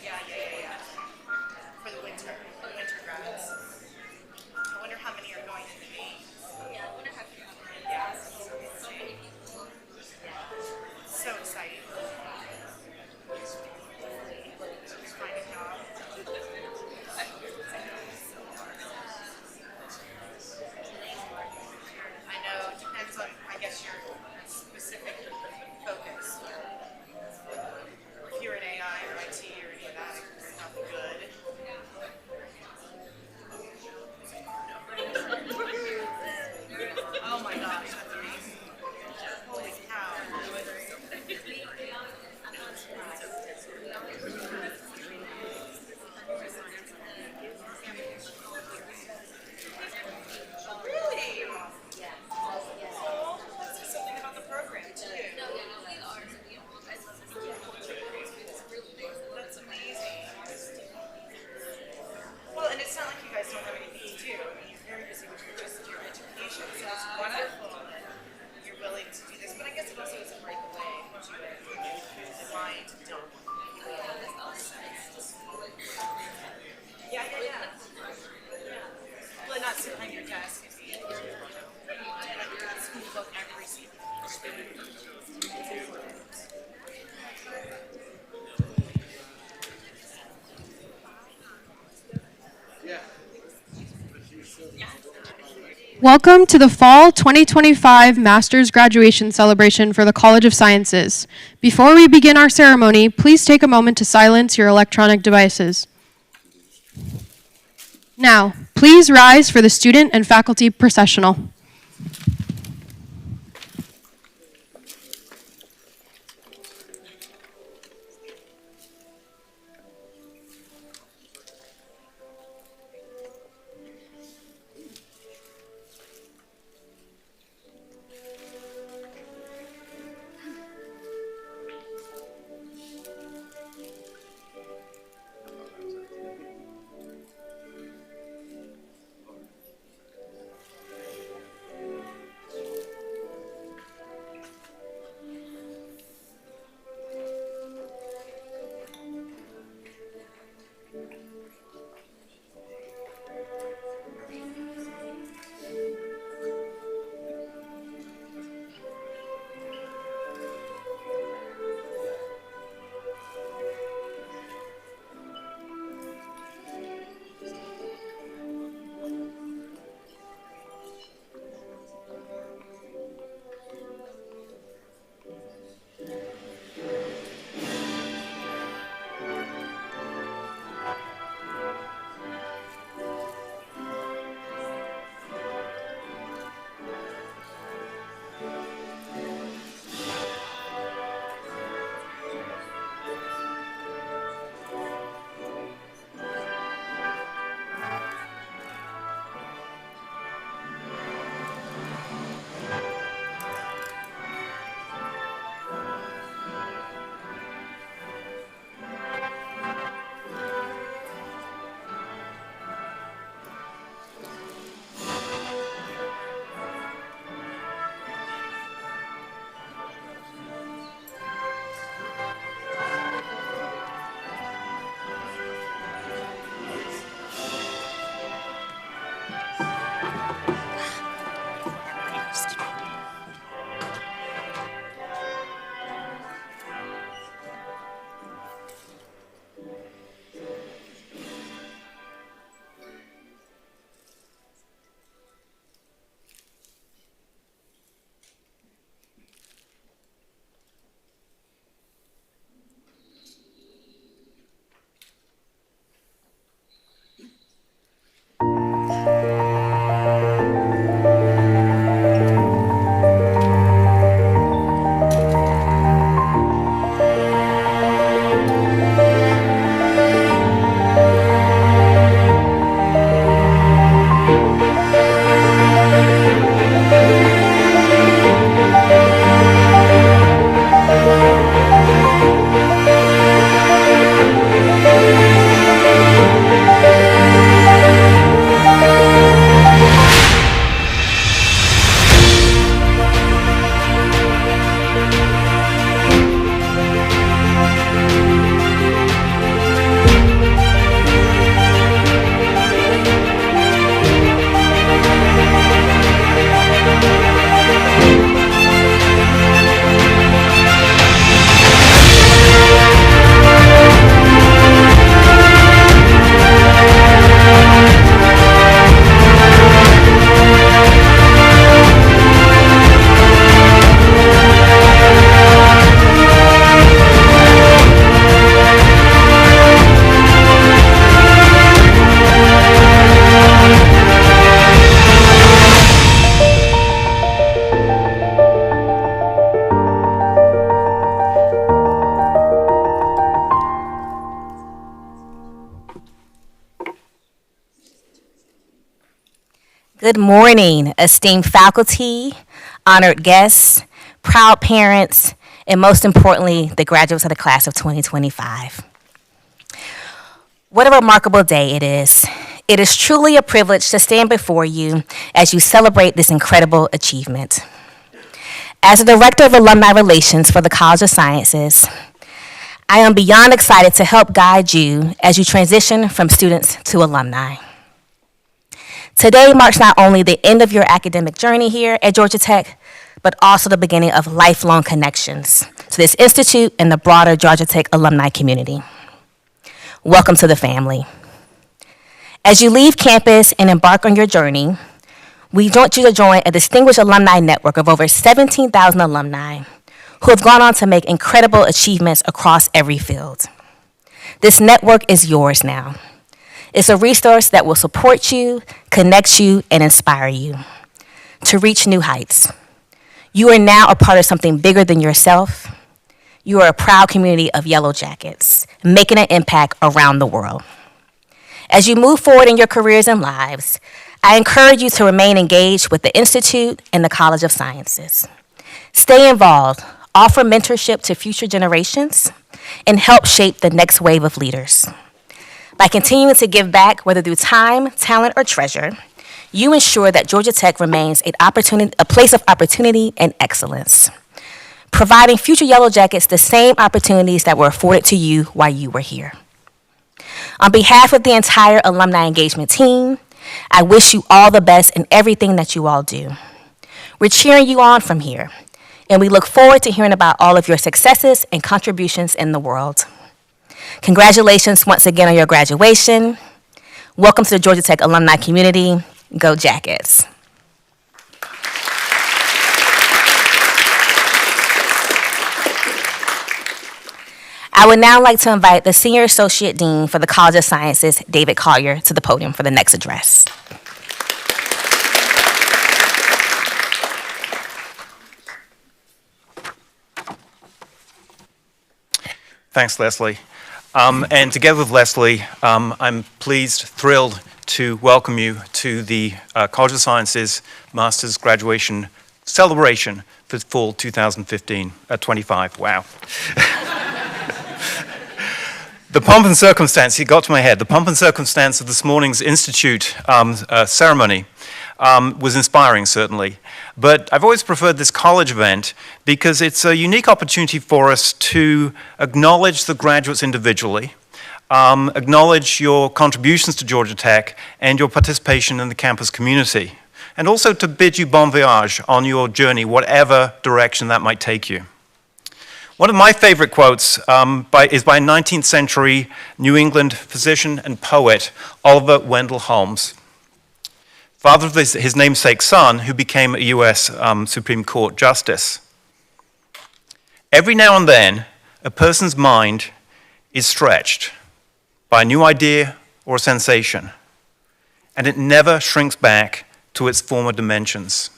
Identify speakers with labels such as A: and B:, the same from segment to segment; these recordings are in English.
A: Yeah. For the winter grads. I wonder how many are going in the May. Yeah, so exciting. Just find a job. I know, it depends on, I guess, your specific focus. If you're in AI or IT or any of that, it's not good. Oh my gosh, that's amazing. Holy cow. Really? Oh, that's just something about the program too. That's amazing. Well, and it's not like you guys don't have anything to do. I mean, you're very busy with your education, so it's wonderful that you're willing to do this. But I guess it also doesn't break away to the mind dump. Yeah. Well, not sit behind your desk and be a school book every single
B: Welcome to the Fall 2025 Master's Graduation Celebration for the College of Sciences. Before we begin our ceremony, please take a moment to silence your electronic devices. Now, please rise for the student and faculty processional.
C: Good morning, esteemed faculty, honored guests, proud parents, and most importantly, the graduates of the class of 2025. What a remarkable day it is. It is truly a privilege to stand before you as you celebrate this incredible achievement. As the Director of Alumni Relations for the College of Sciences, I am beyond excited to help guide you as you transition from students to alumni. Today marks not only the end of your academic journey here at Georgia Tech, but also the beginning of lifelong connections to this institute and the broader Georgia Tech alumni community. Welcome to the family. As you leave campus and embark on your journey, we want you to join a distinguished alumni network of over 17,000 alumni who have gone on to make incredible achievements across every field. This network is yours now. It's a resource that will support you, connect you, and inspire you to reach new heights. You are now a part of something bigger than yourself. You are a proud community of Yellow Jackets, making an impact around the world. As you move forward in your careers and lives, I encourage you to remain engaged with the Institute and the College of Sciences. Stay involved, offer mentorship to future generations, and help shape the next wave of leaders. By continuing to give back, whether through time, talent, or treasure, you ensure that Georgia Tech remains a place of opportunity and excellence, providing future Yellow Jackets the same opportunities that were afforded to you while you were here. On behalf of the entire alumni engagement team, I wish you all the best in everything that you all do. We're cheering you on from here, and we look forward to hearing about all of your successes and contributions in the world. Congratulations once again on your graduation. Welcome to the Georgia Tech alumni community. Go Jackets. I would now like to invite the Senior Associate Dean for the College of Sciences, David Collier, to the podium for the next address.
D: Thanks, Leslie. And together with Leslie, I'm pleased, thrilled to welcome you to the College of Sciences Master's Graduation Celebration for fall 2025. Wow. The pomp and circumstance, it got to my head, the pomp and circumstance of this morning's Institute ceremony was inspiring, certainly. But I've always preferred this college event because it's a unique opportunity for us to acknowledge the graduates individually, acknowledge your contributions to Georgia Tech and your participation in the campus community, and also to bid you bon voyage on your journey, whatever direction that might take you. One of my favorite quotes is by 19th century New England physician and poet Oliver Wendell Holmes, father of his namesake son, who became a U.S. Supreme Court Justice. Every now and then, a person's mind is stretched by a new idea or a sensation, and it never shrinks back to its former dimensions.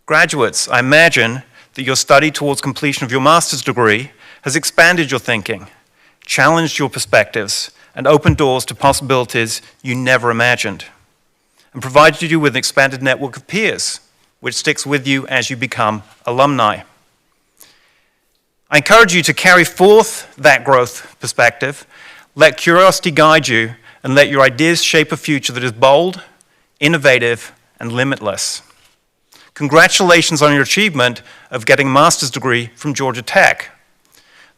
D: Graduates, I imagine that your study towards completion of your master's degree has expanded your thinking, challenged your perspectives, and opened doors to possibilities you never imagined, and provided you with an expanded network of peers, which sticks with you as you become alumni. I encourage you to carry forth that growth perspective, let curiosity guide you, and let your ideas shape a future that is bold, innovative, and limitless. Congratulations on your achievement of getting a master's degree from Georgia Tech.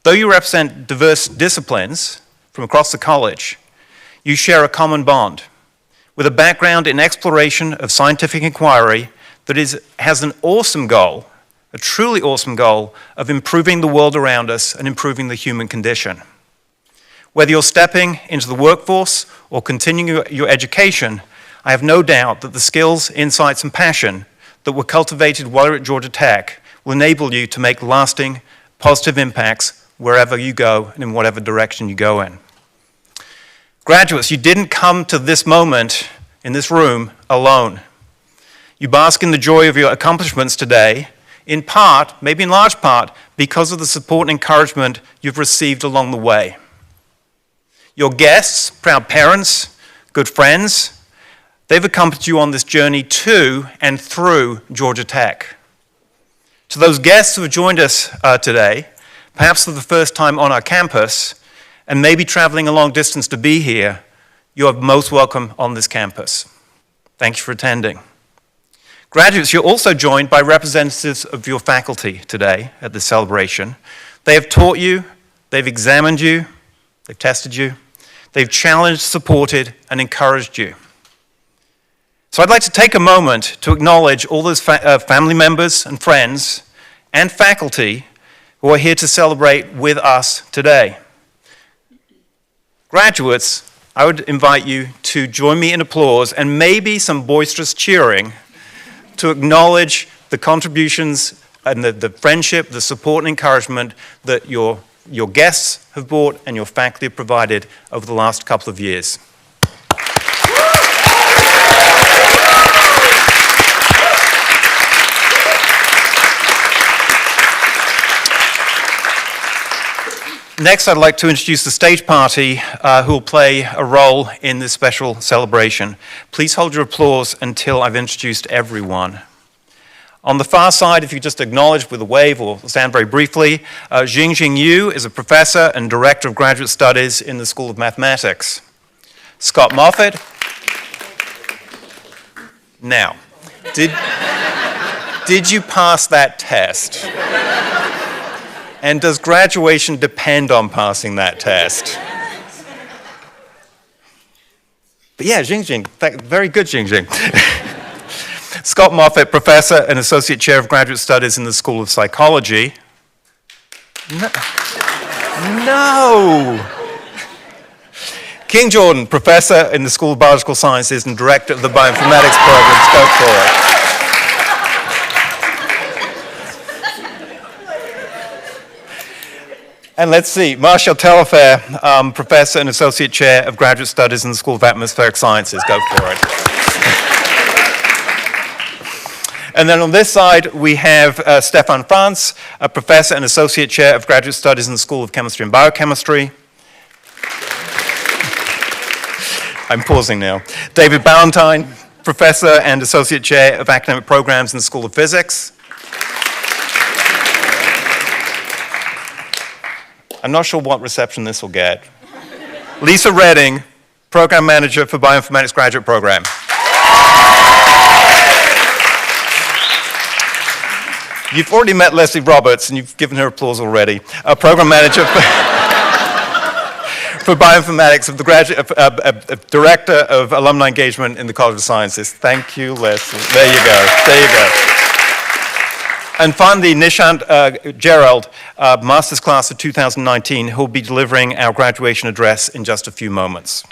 D: Though you represent diverse disciplines from across the college, you share a common bond with a background in exploration of scientific inquiry that has an awesome goal, a truly awesome goal of improving the world around us and improving the human condition. Whether you're stepping into the workforce or continuing your education, I have no doubt that the skills, insights, and passion that were cultivated while you're at Georgia Tech will enable you to make lasting, positive impacts wherever you go and in whatever direction you go in. Graduates, you didn't come to this moment in this room alone. You bask in the joy of your accomplishments today, in part, maybe in large part, because of the support and encouragement you've received along the way. Your guests, proud parents, good friends, They've accompanied you on this journey to and through Georgia Tech. To those guests who have joined us today, perhaps for the first time on our campus, and maybe traveling a long distance to be here, you are most welcome on this campus. Thank you for attending. Graduates, you're also joined by representatives of your faculty today at this celebration. They have taught you, they've examined you, they've tested you, they've challenged, supported, and encouraged you. So I'd like to take a moment to acknowledge all those family members and friends and faculty who are here to celebrate with us today. Graduates, I would invite you to join me in applause and maybe some boisterous cheering to acknowledge the contributions and the friendship, the support and encouragement that your guests have brought and your faculty have provided over the last couple of years. Next, I'd like to introduce the stage party who will play a role in this special celebration. Please hold your applause until I've introduced everyone. On the far side, if you just acknowledge with a wave or stand very briefly, Jingjing Yu is a professor and director of graduate studies in the School of Mathematics. Scott Moffat. Now, did you pass that test? And does graduation depend on passing that test? But yeah, Jingjing, very good Jingjing. Scott Moffat, professor and associate chair of graduate studies in the School of Psychology. No. King Jordan, professor in the School of Biological Sciences and director of the Bioinformatics program. Go for it. And let's see, Marshall Telfair, professor and associate chair of graduate studies in the School of Atmospheric Sciences. Go for it. And then on this side, we have Stefan Franz, a professor and associate chair of graduate studies in the School of Chemistry and Biochemistry. I'm pausing now. David Ballantyne, professor and associate chair of academic programs in the School of Physics. I'm not sure what reception this will get. Lisa Redding, program manager for Bioinformatics graduate program. You've already met Leslie Roberts, and you've given her applause already. Program manager for Bioinformatics of the director of alumni engagement in the College of Sciences. Thank you, Leslie. There you go. There you go. And finally, Nishant Gerald, master's class of 2019, who will be delivering our graduation address in just a few moments.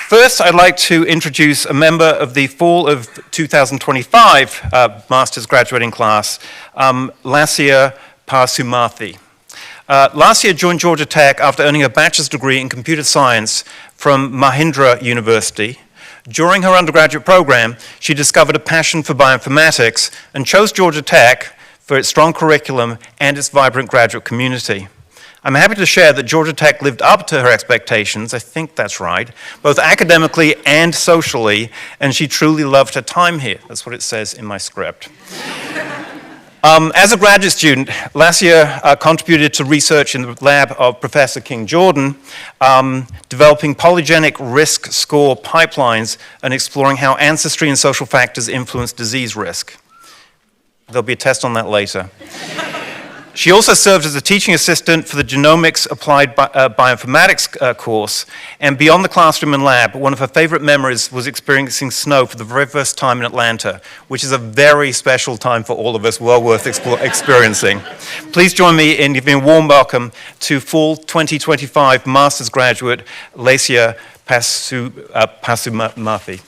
D: First, I'd like to introduce a member of the fall of 2025 master's graduating class, Lasya Parsumarthy. Lasya joined Georgia Tech after earning a bachelor's degree in computer science from Mahindra University. During her undergraduate program, she discovered a passion for bioinformatics and chose Georgia Tech for its strong curriculum and its vibrant graduate community. I'm happy to share that Georgia Tech lived up to her expectations, I think that's right, both academically and socially, and she truly loved her time here. That's what it says in my script. As a graduate student, Lasya contributed to research in the lab of Professor King Jordan, developing polygenic risk score pipelines and exploring how ancestry and social factors influence disease risk. There'll be a test on that later. She also served as a teaching assistant for the Genomics Applied Bioinformatics course, and beyond the classroom and lab, one of her favorite memories was experiencing snow for the very first time in Atlanta, which is a very special time for all of us, well worth experiencing. Please join me in giving a warm welcome to fall 2025 master's graduate, Lasya Parsumarthy.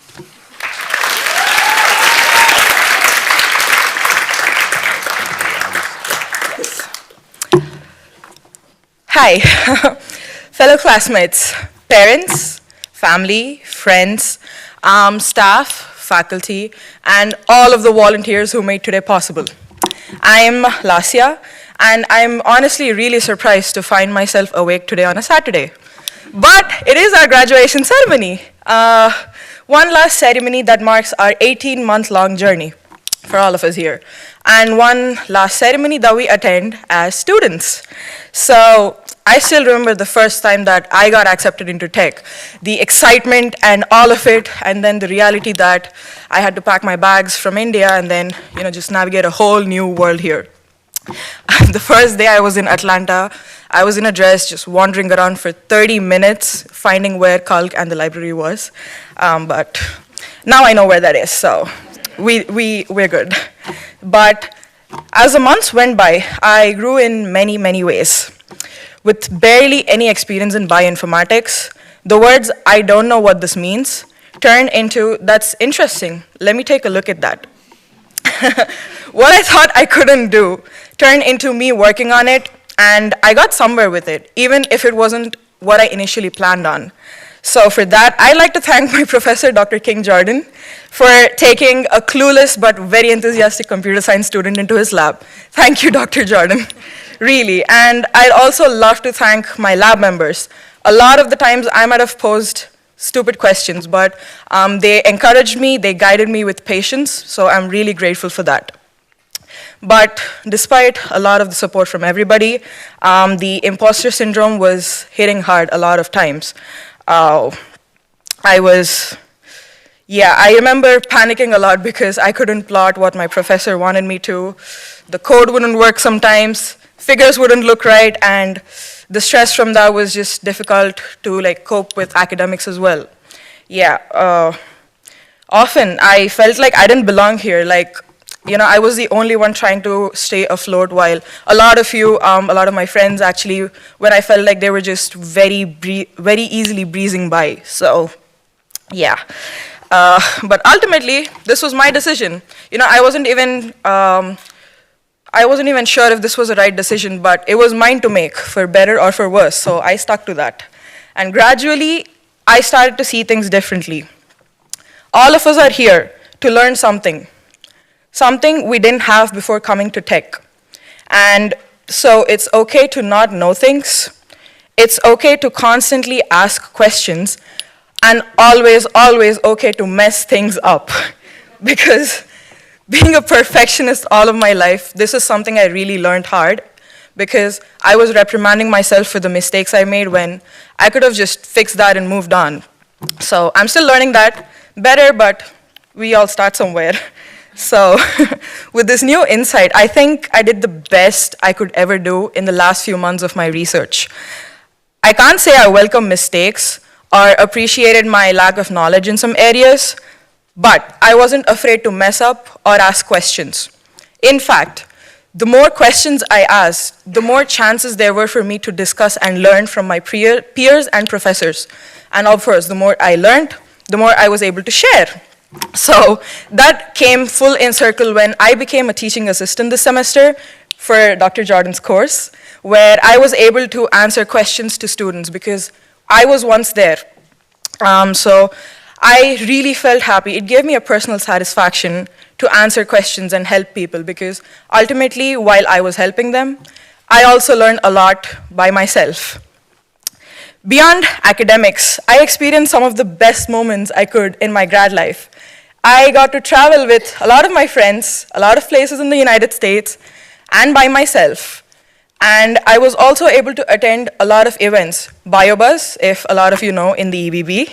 E: Hi, fellow classmates, parents, family, friends, staff, faculty, and all of the volunteers who made today possible. I'm Lasya, and I'm honestly really surprised to find myself awake today on a Saturday. But it is our graduation ceremony. One last ceremony that marks our 18-month-long journey for all of us here. And one last ceremony that we attend as students. So I still remember the first time that I got accepted into tech, the excitement and all of it, and then the reality that I had to pack my bags from India and then, just navigate a whole new world here. The first day I was in Atlanta, I was in a dress just wandering around for 30 minutes, finding where Kalk and the library was. But now I know where that is, so we're good. But as the months went by, I grew in many, many ways. With barely any experience in bioinformatics, the words, "I don't know what this means," turned into, "That's interesting. Let me take a look at that." What I thought I couldn't do turned into me working on it, and I got somewhere with it, even if it wasn't what I initially planned on. So for that, I'd like to thank my professor, Dr. King Jordan, for taking a clueless but very enthusiastic computer science student into his lab. Thank you, Dr. Jordan, really. And I'd also love to thank my lab members. A lot of the times I might have posed stupid questions, but they encouraged me, they guided me with patience, so I'm really grateful for that. But despite a lot of the support from everybody, the imposter syndrome was hitting hard a lot of times. I remember panicking a lot because I couldn't plot what my professor wanted me to. The code wouldn't work sometimes, figures wouldn't look right, and the stress from that was just difficult to cope with academics as well. Often I felt like I didn't belong here, I was the only one trying to stay afloat while a lot of my friends actually, when I felt like they were just very easily breezing by. So, but ultimately, this was my decision. I wasn't even sure if this was the right decision, but it was mine to make, for better or for worse, so I stuck to that. And gradually, I started to see things differently. All of us are here to learn something we didn't have before coming to tech. And so it's okay to not know things. It's okay to constantly ask questions, and always, always okay to mess things up. Because being a perfectionist all of my life, this is something I really learned hard, because I was reprimanding myself for the mistakes I made when I could have just fixed that and moved on. So I'm still learning that better, but we all start somewhere. So with this new insight, I think I did the best I could ever do in the last few months of my research. I can't say I welcome mistakes or appreciated my lack of knowledge in some areas, but I wasn't afraid to mess up or ask questions. In fact, the more questions I asked, the more chances there were for me to discuss and learn from my peers and professors. And of course, the more I learned, the more I was able to share. So that came full in circle when I became a teaching assistant this semester for Dr. Jordan's course, where I was able to answer questions to students because I was once there. So I really felt happy. It gave me a personal satisfaction to answer questions and help people, because ultimately, while I was helping them, I also learned a lot by myself. Beyond academics, I experienced some of the best moments I could in my grad life. I got to travel with a lot of my friends, a lot of places in the United States, and by myself. And I was also able to attend a lot of events. BioBuzz, if a lot of you know, in the EBB,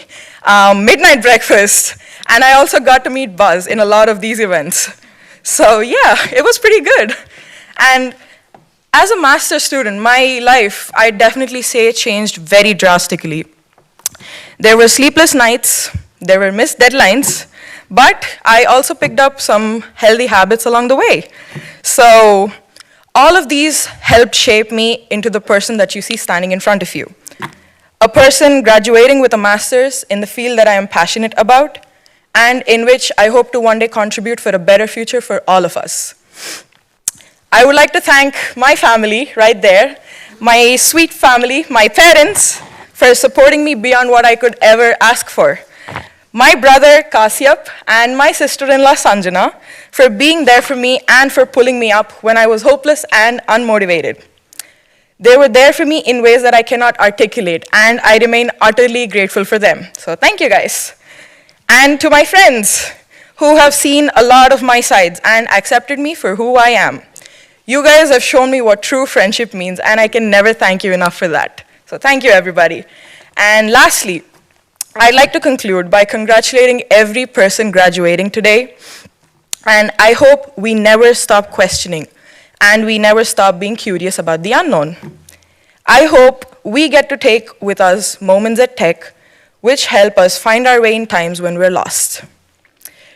E: Midnight Breakfast, and I also got to meet Buzz in a lot of these events. So yeah, it was pretty good. And as a master's student, my life, I definitely say, changed very drastically. There were sleepless nights, there were missed deadlines, but I also picked up some healthy habits along the way. So all of these helped shape me into the person that you see standing in front of you. A person graduating with a master's in the field that I am passionate about, and in which I hope to one day contribute for a better future for all of us. I would like to thank my family right there, my sweet family, my parents, for supporting me beyond what I could ever ask for. My brother Kasyap and my sister-in-law Sanjana for being there for me and for pulling me up when I was hopeless and unmotivated. They were there for me in ways that I cannot articulate, and I remain utterly grateful for them. So thank you, guys. And to my friends who have seen a lot of my sides and accepted me for who I am. You guys have shown me what true friendship means, and I can never thank you enough for that. So thank you, everybody. And lastly, I'd like to conclude by congratulating every person graduating today. And I hope we never stop questioning, and we never stop being curious about the unknown. I hope we get to take with us moments at Tech which help us find our way in times when we're lost.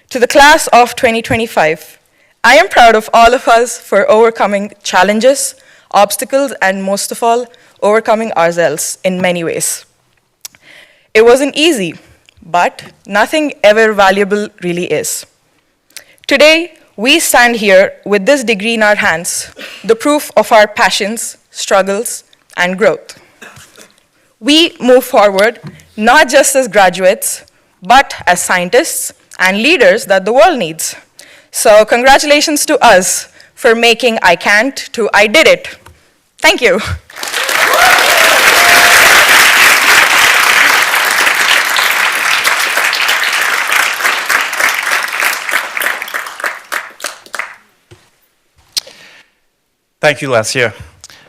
E: To the class of 2025, I am proud of all of us for overcoming challenges, obstacles, and most of all, overcoming ourselves in many ways. It wasn't easy, but nothing ever valuable really is. Today, we stand here with this degree in our hands, the proof of our passions, struggles, and growth. We move forward not just as graduates, but as scientists and leaders that the world needs. So congratulations to us for making I can't to I did it. Thank you.
D: Thank you, Lassia,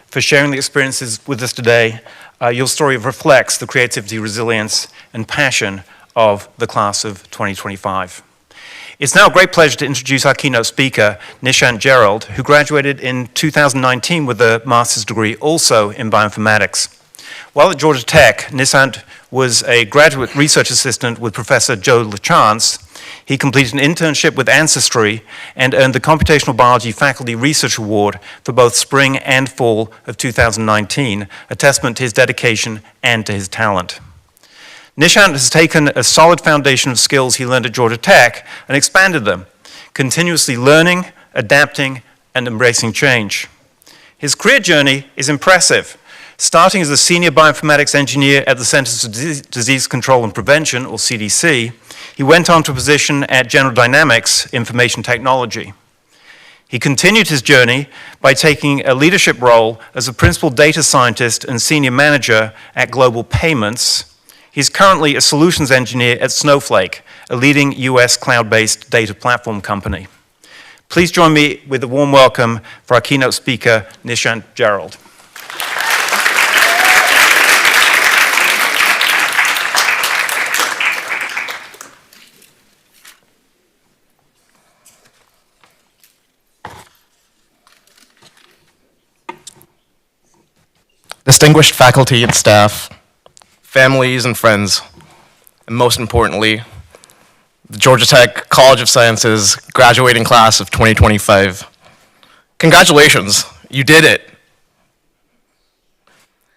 D: for sharing the experiences with us today. Your story reflects the creativity, resilience, and passion of the class of 2025. It's now a great pleasure to introduce our keynote speaker, Nishant Gerald, who graduated in 2019 with a master's degree also in bioinformatics. While at Georgia Tech, Nishant was a graduate research assistant with Professor Joe LaChance. He completed an internship with Ancestry and earned the Computational Biology Faculty Research Award for both spring and fall of 2019, a testament to his dedication and to his talent. Nishant has taken a solid foundation of skills he learned at Georgia Tech and expanded them, continuously learning, adapting, and embracing change. His career journey is impressive. Starting as a senior bioinformatics engineer at the Centers for Disease Control and Prevention, or CDC, he went on to a position at General Dynamics Information Technology. He continued his journey by taking a leadership role as a principal data scientist and senior manager at Global Payments. He's currently a solutions engineer at Snowflake, a leading US cloud-based data platform company. Please join me with a warm welcome for our keynote speaker, Nishant Gerald.
F: Distinguished faculty and staff, families and friends, and most importantly, the Georgia Tech College of Sciences graduating class of 2025. Congratulations, you did it.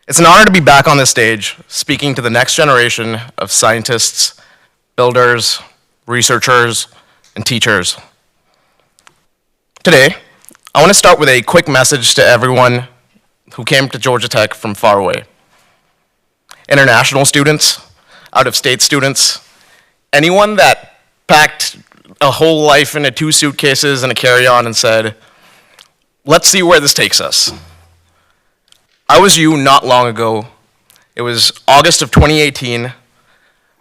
F: It's an honor to be back on this stage, speaking to the next generation of scientists, builders, researchers, and teachers. Today, I want to start with a quick message to everyone who came to Georgia Tech from far away. International students, out-of-state students, anyone that packed a whole life into 2 suitcases and a carry-on and said, let's see where this takes us. I was you not long ago. It was August of 2018.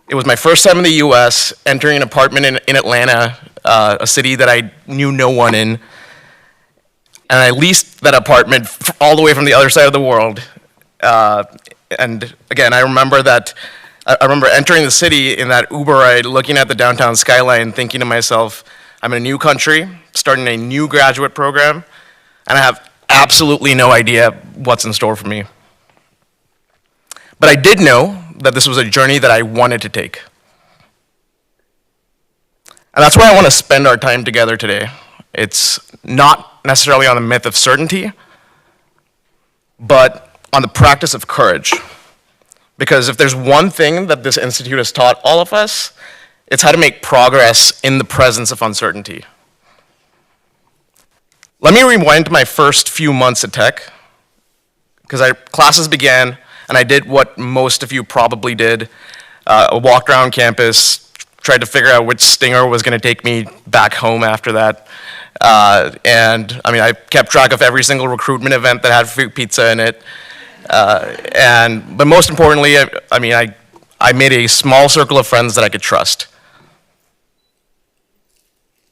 F: It was my first time in the US, entering an apartment in Atlanta, a city that I knew no one in. And I leased that apartment all the way from the other side of the world. And again, I remember entering the city in that Uber ride, looking at the downtown skyline, thinking to myself, I'm in a new country, starting a new graduate program, and I have absolutely no idea what's in store for me. But I did know that this was a journey that I wanted to take. And that's where I want to spend our time together today. It's not necessarily on the myth of certainty, but on the practice of courage. Because if there's one thing that this institute has taught all of us, it's how to make progress in the presence of uncertainty. Let me rewind to my first few months at Tech, because classes began, and I did what most of you probably did. I walked around campus, tried to figure out which stinger was going to take me back home after that. And I mean, I kept track of every single recruitment event that had free pizza in it. But most importantly, I made a small circle of friends that I could trust.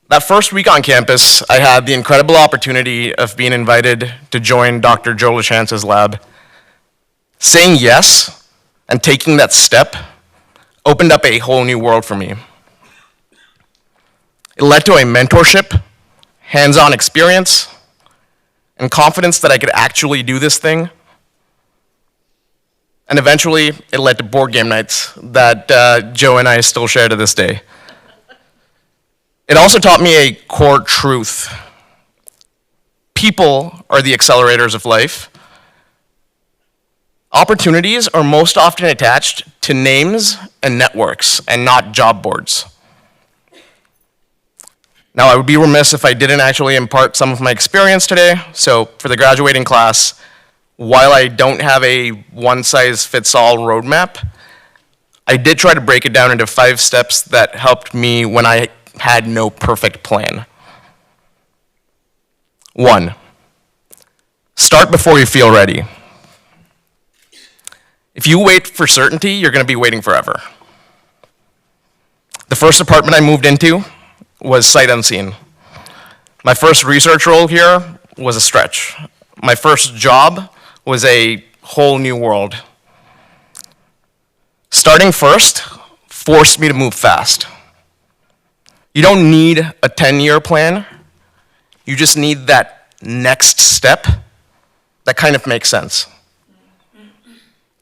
F: That first week on campus, I had the incredible opportunity of being invited to join Dr. Joe LaChance's lab. Saying yes and taking that step opened up a whole new world for me. It led to a mentorship, hands-on experience, and confidence that I could actually do this thing. And eventually, it led to board game nights that Joe and I still share to this day. It also taught me a core truth. People are the accelerators of life. Opportunities are most often attached to names and networks and not job boards. Now, I would be remiss if I didn't actually impart some of my experience today. So for the graduating class, while I don't have a one-size-fits-all roadmap, I did try to break it down into 5 steps that helped me when I had no perfect plan. 1, start before you feel ready. If you wait for certainty, you're going to be waiting forever. The first apartment I moved into was sight unseen. My first research role here was a stretch. My first job was a whole new world. Starting first forced me to move fast. You don't need a 10-year plan. You just need that next step that kind of makes sense.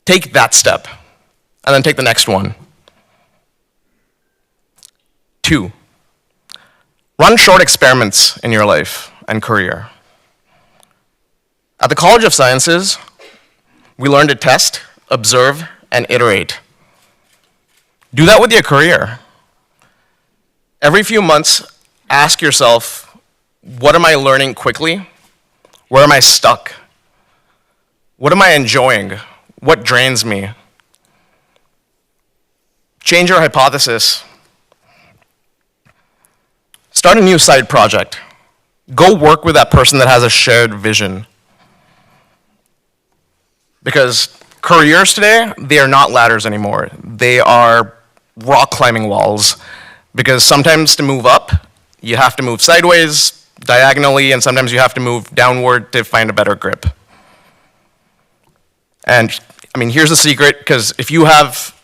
F: Take that step, and then take the next one. 2, run short experiments in your life and career. At the College of Sciences, we learn to test, observe, and iterate. Do that with your career. Every few months, ask yourself, what am I learning quickly? Where am I stuck? What am I enjoying? What drains me? Change your hypothesis. Start a new side project. Go work with that person that has a shared vision. Because careers today, they are not ladders anymore. They are rock climbing walls. Because sometimes to move up, you have to move sideways, diagonally, and sometimes you have to move downward to find a better grip. And I mean, here's the secret, because if you have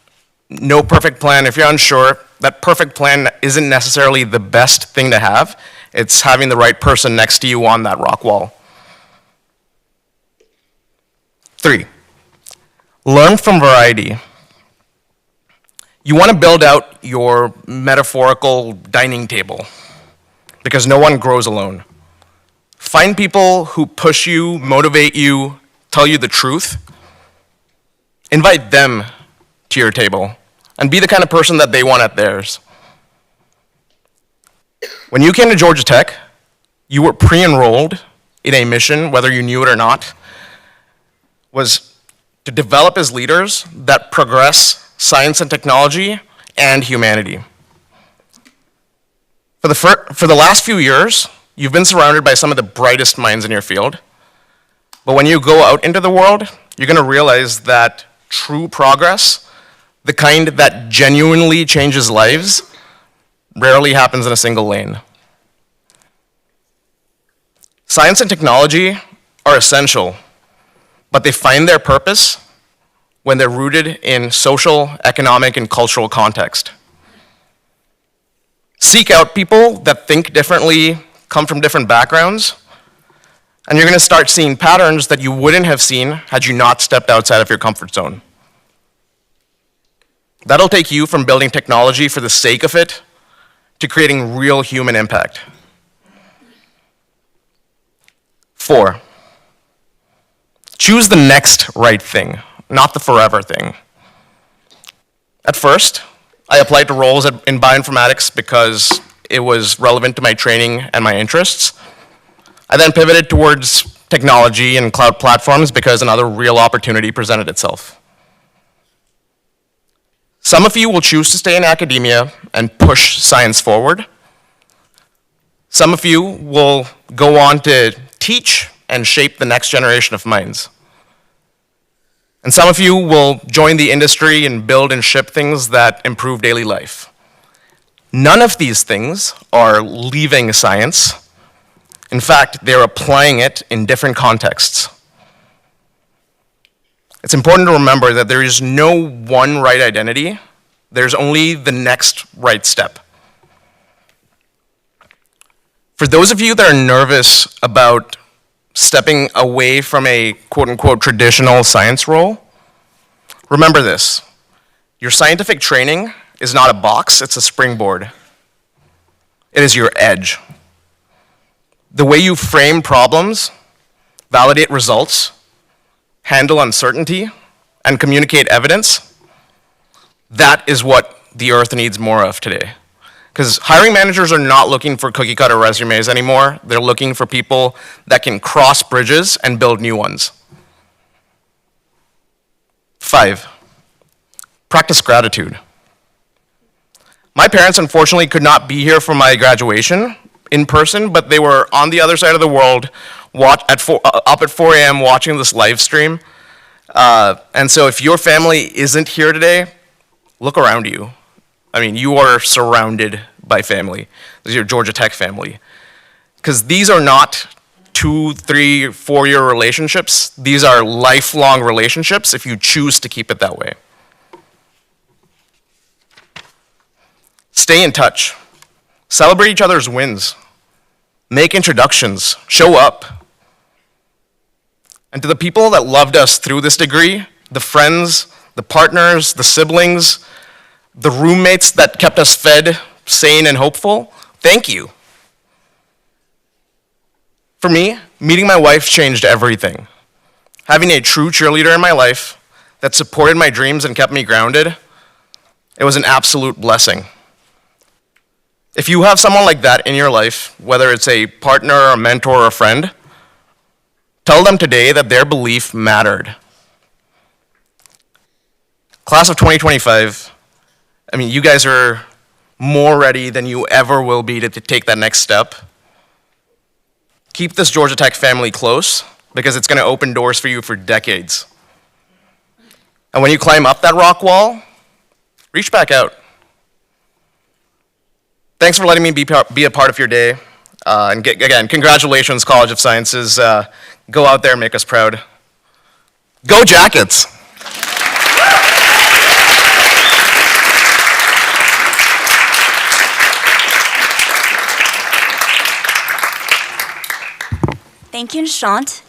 F: no perfect plan, if you're unsure, that perfect plan isn't necessarily the best thing to have. It's having the right person next to you on that rock wall. 3, learn from variety. You want to build out your metaphorical dining table, because no one grows alone. Find people who push you, motivate you, tell you the truth. Invite them to your table, and be the kind of person that they want at theirs. When you came to Georgia Tech, you were pre-enrolled in a mission, whether you knew it or not, was to develop as leaders that progress science and technology and humanity. For the last few years, you've been surrounded by some of the brightest minds in your field. But when you go out into the world, you're going to realize that true progress, the kind that genuinely changes lives, rarely happens in a single lane. Science and technology are essential, but they find their purpose when they're rooted in social, economic, and cultural context. Seek out people that think differently, come from different backgrounds, and you're going to start seeing patterns that you wouldn't have seen had you not stepped outside of your comfort zone. That'll take you from building technology for the sake of it to creating real human impact. 4, choose the next right thing, not the forever thing. At first, I applied to roles in bioinformatics because it was relevant to my training and my interests. I then pivoted towards technology and cloud platforms because another real opportunity presented itself. Some of you will choose to stay in academia and push science forward. Some of you will go on to teach and shape the next generation of minds. And some of you will join the industry and build and ship things that improve daily life. None of these things are leaving science. In fact, they're applying it in different contexts. It's important to remember that there is no one right identity. There's only the next right step. For those of you that are nervous about stepping away from a quote-unquote traditional science role, remember this. Your scientific training is not a box, it's a springboard. It is your edge. The way you frame problems, validate results, handle uncertainty, and communicate evidence, that is what the earth needs more of today. Because hiring managers are not looking for cookie cutter resumes anymore. They're looking for people that can cross bridges and build new ones. 5, practice gratitude. My parents unfortunately could not be here for my graduation in person, but they were on the other side of the world up at 4 a.m. watching this live stream. And so if your family isn't here today, look around you. I mean, you are surrounded by family. This is your Georgia Tech family. Because these are not 2, 3, 4-year relationships. These are lifelong relationships if you choose to keep it that way. Stay in touch. Celebrate each other's wins. Make introductions. Show up. And to the people that loved us through this degree, the friends, the partners, the siblings, the roommates that kept us fed, sane, and hopeful, thank you. For me, meeting my wife changed everything. Having a true cheerleader in my life that supported my dreams and kept me grounded, it was an absolute blessing. If you have someone like that in your life, whether it's a partner, a mentor, or a friend, tell them today that their belief mattered. Class of 2025, I mean, you guys are more ready than you ever will be to take that next step. Keep this Georgia Tech family close because it's going to open doors for you for decades. And when you climb up that rock wall, reach back out. Thanks for letting me be a part of your day. Again, congratulations, College of Sciences. Go out there and make us proud. Go Jackets!
G: Thank you, Nishant,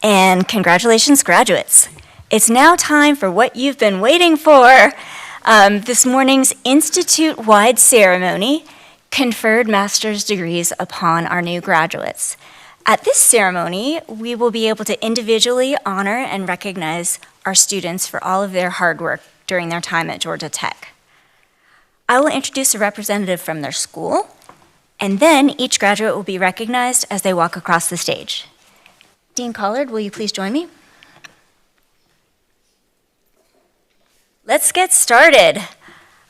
G: and congratulations, graduates. It's now time for what you've been waiting for. This morning's institute-wide ceremony conferred master's degrees upon our new graduates. At this ceremony, we will be able to individually honor and recognize our students for all of their hard work during their time at Georgia Tech. I will introduce a representative from their school, and then each graduate will be recognized as they walk across the stage. Dean Collard, will you please join me? Let's get started.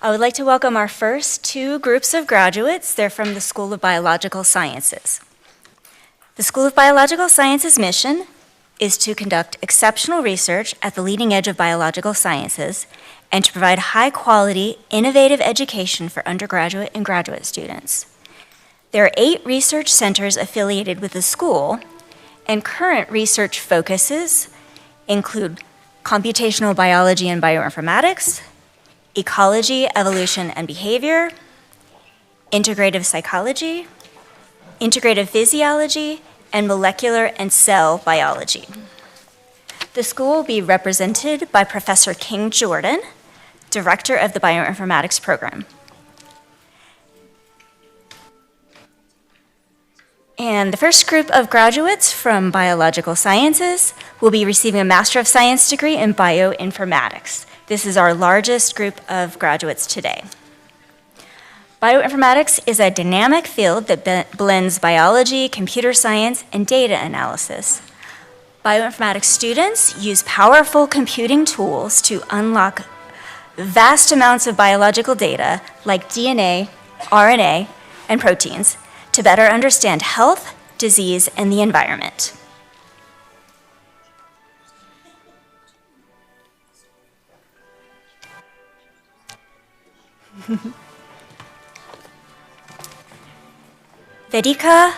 G: I would like to welcome our first 2 groups of graduates. They're from the School of Biological Sciences. The School of Biological Sciences' mission is to conduct exceptional research at the leading edge of biological sciences and to provide high-quality, innovative education for undergraduate and graduate students. There are 8 research centers affiliated with the school, and current research focuses include computational biology and bioinformatics, ecology, evolution, and behavior, integrative psychology, integrative physiology, and molecular and cell biology. The school will be represented by Professor King Jordan, Director of the Bioinformatics Program. And the first group of graduates from Biological Sciences will be receiving a Master of Science degree in Bioinformatics. This is our largest group of graduates today. Bioinformatics is a dynamic field that blends biology, computer science, and data analysis. Bioinformatics students use powerful computing tools to unlock vast amounts of biological data like DNA, RNA, and proteins to better understand health, disease, and the environment. Vedika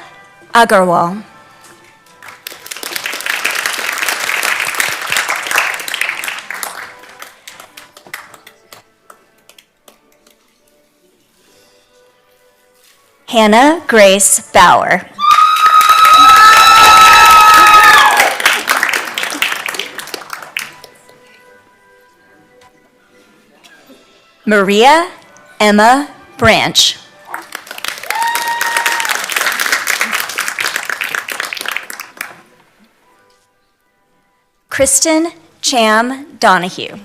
G: Agarwal. Hannah Grace Bauer. Maria Emma Branch. Kristen Cham Donahue.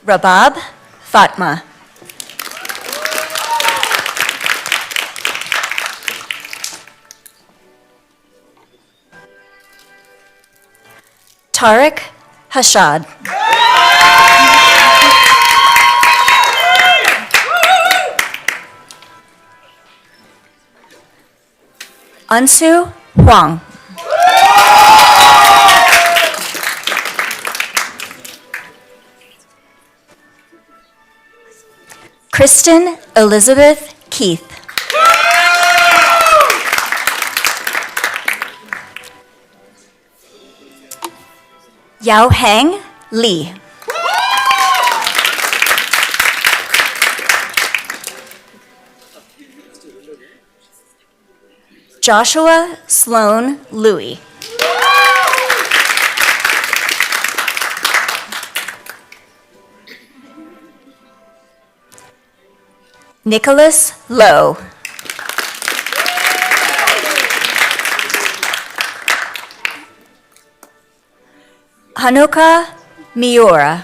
G: Rabab Fatma. Tariq Hashad. Ansu Huang. Kristen Elizabeth Keith. Yao Heng Lee. Joshua Sloan Louie. Nicholas Lowe. Hanukkah Miura.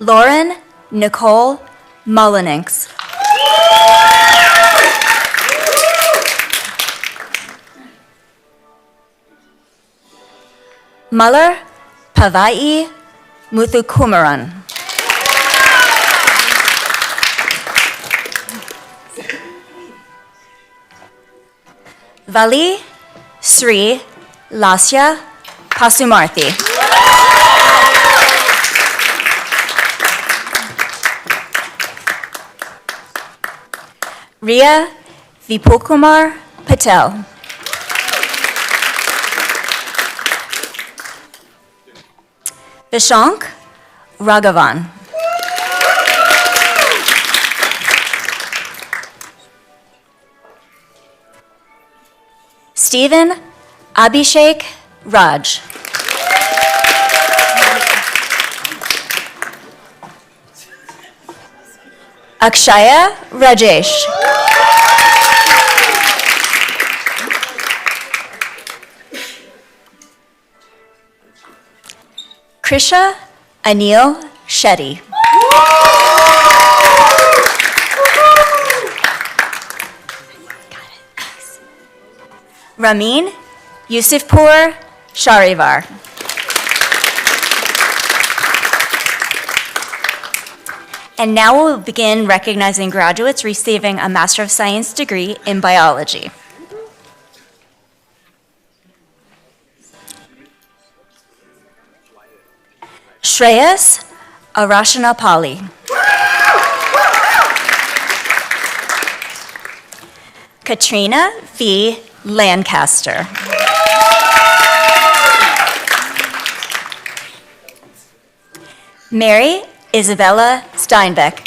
G: Lauren Nicole Mullinix. Muller Pavai Muthukumaran. Vali Sri Lasya Pasumarthi. Ria Vipulkumar Patel. Vishank Raghavan. Stephen Abhishek Raj. Akshaya Rajesh. Krisha Anil Shetty. Ramin Yusufpur Sharivar. And now we'll begin recognizing graduates receiving a Master of Science degree in biology. Shreyas Arashanapali. Katrina V. Lancaster. Mary Isabella Steinbeck.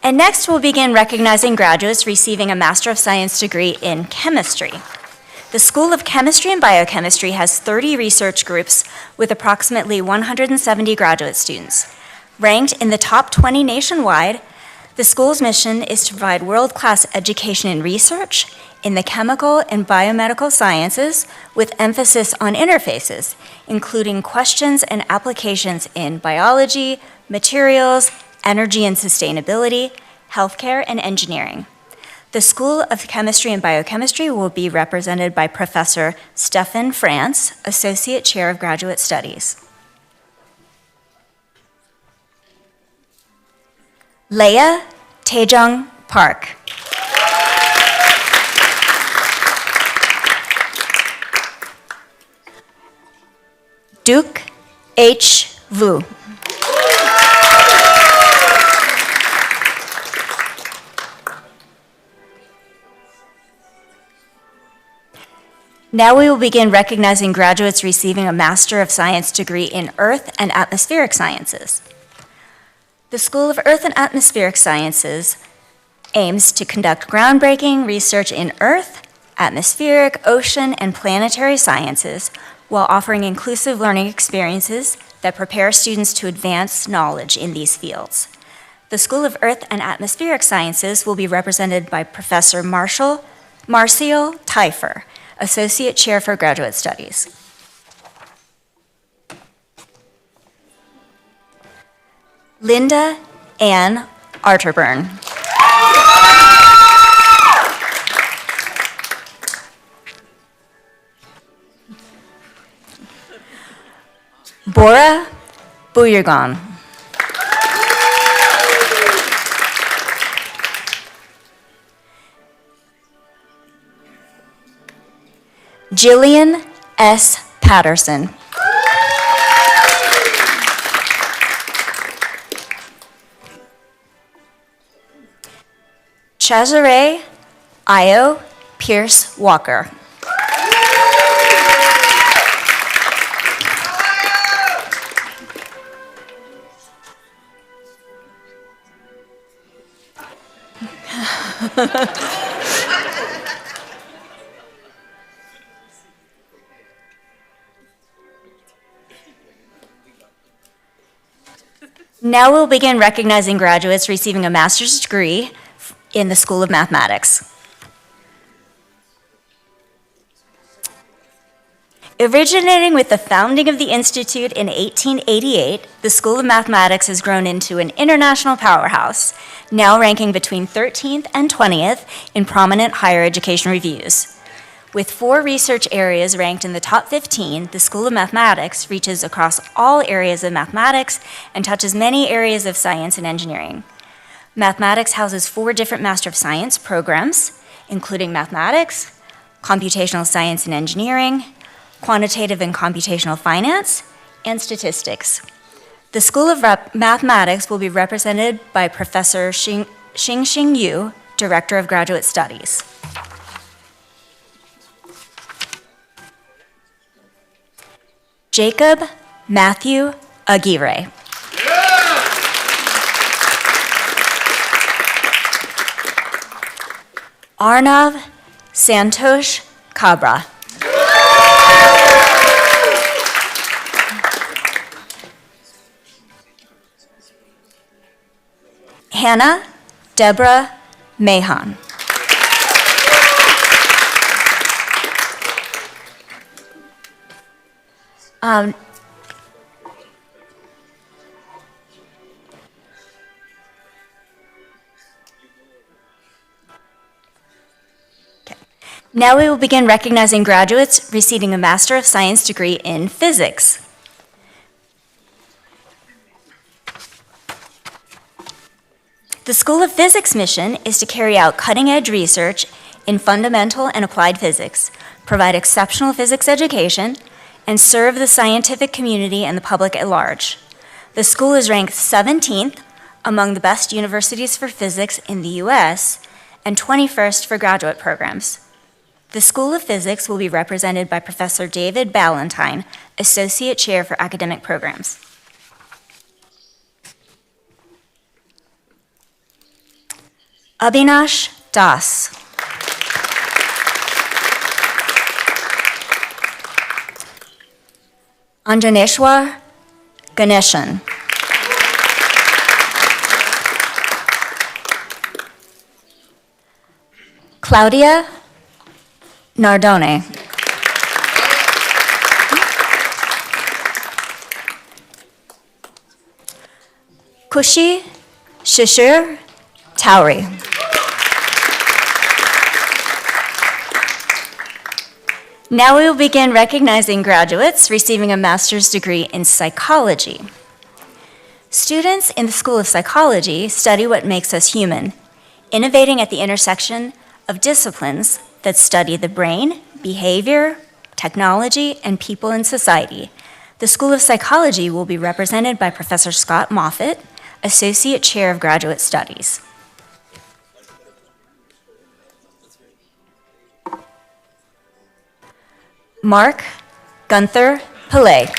G: And next we'll begin recognizing graduates receiving a Master of Science degree in chemistry. The School of Chemistry and Biochemistry has 30 research groups with approximately 170 graduate students. Ranked in the top 20 nationwide, the school's mission is to provide world-class education in research, in the chemical and biomedical sciences with emphasis on interfaces, including questions and applications in biology, materials, energy and sustainability, healthcare, and engineering. The School of Chemistry and Biochemistry will be represented by Professor Stefan France, Associate Chair of Graduate Studies. Leia Taejong Park. Duke H. Vu. Now we will begin recognizing graduates receiving a Master of Science degree in Earth and Atmospheric Sciences. The School of Earth and Atmospheric Sciences aims to conduct groundbreaking research in Earth, atmospheric, ocean, and planetary sciences while offering inclusive learning experiences that prepare students to advance knowledge in these fields. The School of Earth and Atmospheric Sciences will be represented by Professor Marcial Teifer, Associate Chair for Graduate Studies. Linda Ann Arterburn. Bora Buyurgan. Jillian S. Patterson. Chazare Io Pierce Walker. Now we'll begin recognizing graduates receiving a master's degree in the School of Mathematics. Originating with the founding of the Institute in 1888, the School of Mathematics has grown into an international powerhouse, now ranking between 13th and 20th in prominent higher education reviews. With 4 research areas ranked in the top 15, the School of Mathematics reaches across all areas of mathematics and touches many areas of science and engineering. Mathematics houses 4 different Master of Science programs, including mathematics, computational science and engineering, quantitative and computational finance, and statistics. The School of Mathematics will be represented by Professor Xing Yu, Director of Graduate Studies. Jacob Matthew Aguirre. Arnav Santosh Cabra. Hannah Deborah Mahan. Now we will begin recognizing graduates receiving a Master of Science degree in Physics. The School of Physics mission is to carry out cutting-edge research in fundamental and applied physics, provide exceptional physics education, and serve the scientific community and the public at large. The school is ranked 17th among the best universities for physics in the US and 21st for graduate programs. The School of Physics will be represented by Professor David Ballantyne, Associate Chair for Academic Programs. Abhinash Das. Anjaneshwar Ganeshan. Claudia Nardone. Kushi Shishir Tauri. Now we will begin recognizing graduates receiving a master's degree in psychology. Students in the School of Psychology study what makes us human, innovating at the intersection of disciplines that study the brain, behavior, technology, and people in society. The School of Psychology will be represented by Professor Scott Moffitt, Associate Chair of Graduate Studies. Mark Gunther Pillay.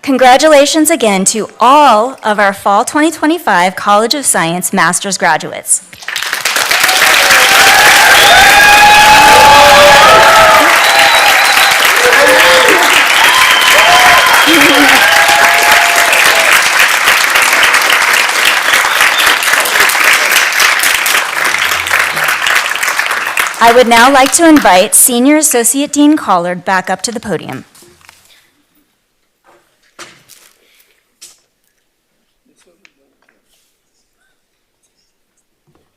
G: Congratulations again to all of our Fall 2025 College of Science Master's graduates. I would now like to invite Senior Associate Dean Collard back up to the podium.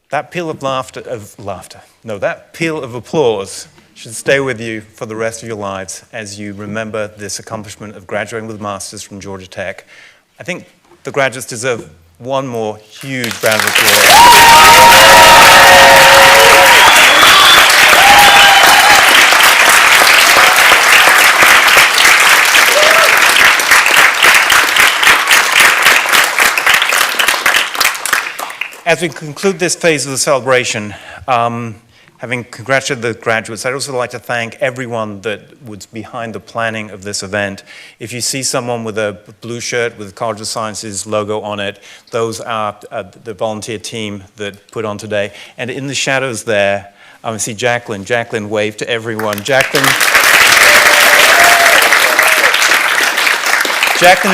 D: That peal of that peal of applause should stay with you for the rest of your lives as you remember this accomplishment of graduating with a master's from Georgia Tech. I think the graduates deserve one more huge round of applause. As we conclude this phase of the celebration, having congratulated the graduates, I'd also like to thank everyone that was behind the planning of this event. If you see someone with a blue shirt with the College of Sciences logo on it, those are the volunteer team that put on today. And in the shadows there, I see Jacqueline. Jacqueline, wave to everyone. Jacqueline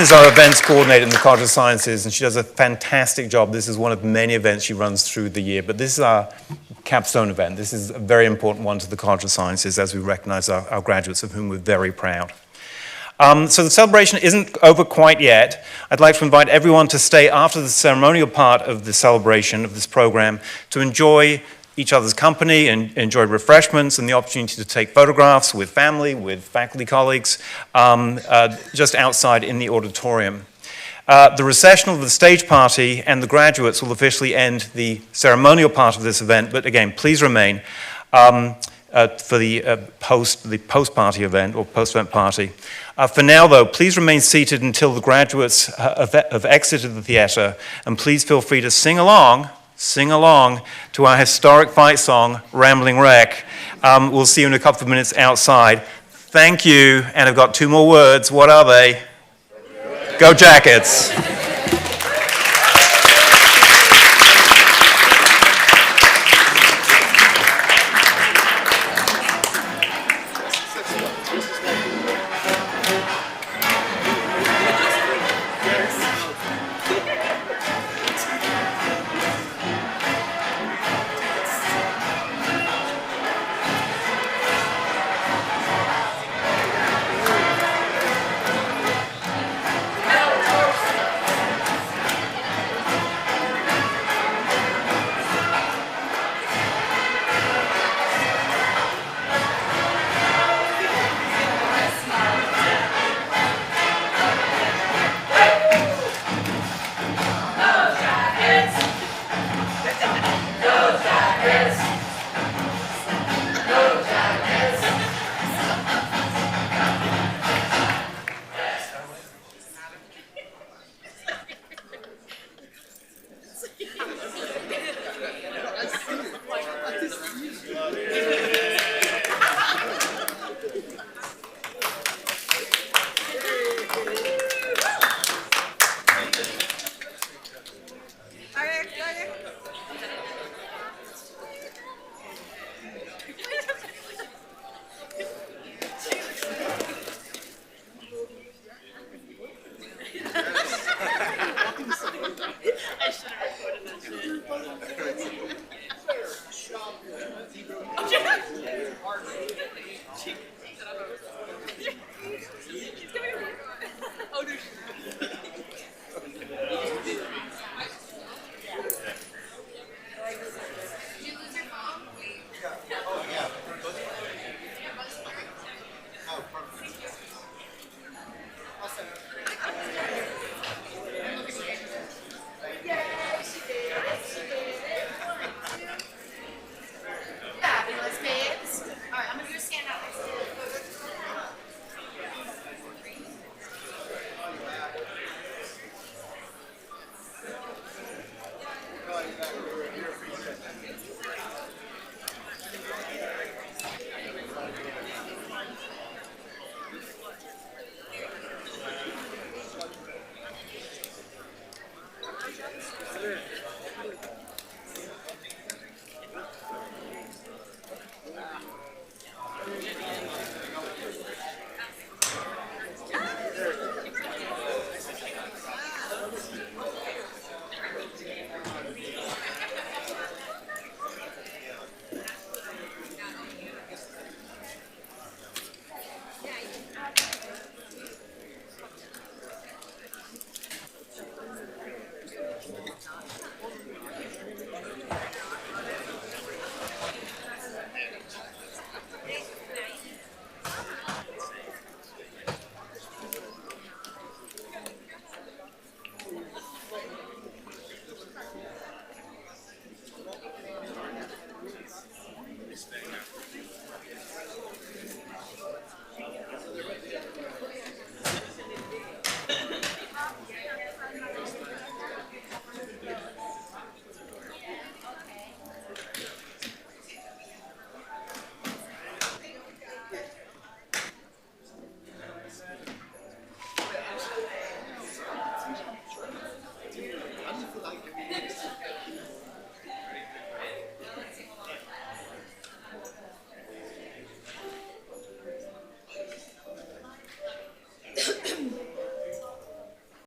D: is our events coordinator in the College of Sciences, and she does a fantastic job. This is one of many events she runs through the year, but this is our capstone event. This is a very important one to the College of Sciences as we recognize our graduates, of whom we're very proud. So the celebration isn't over quite yet. I'd like to invite everyone to stay after the ceremonial part of the celebration of this program to enjoy each other's company and enjoy refreshments and the opportunity to take photographs with family, with faculty colleagues, just outside in the auditorium. The recessional of the stage party and the graduates will officially end the ceremonial part of this event, but again, please remain for the post-party event or post-event party. For now, though, please remain seated until the graduates have exited the theater, and please feel free to sing along to our historic fight song, Rambling Wreck. We'll see you in a couple of minutes outside. Thank you, and I've got two more words. What are they? Go Jackets!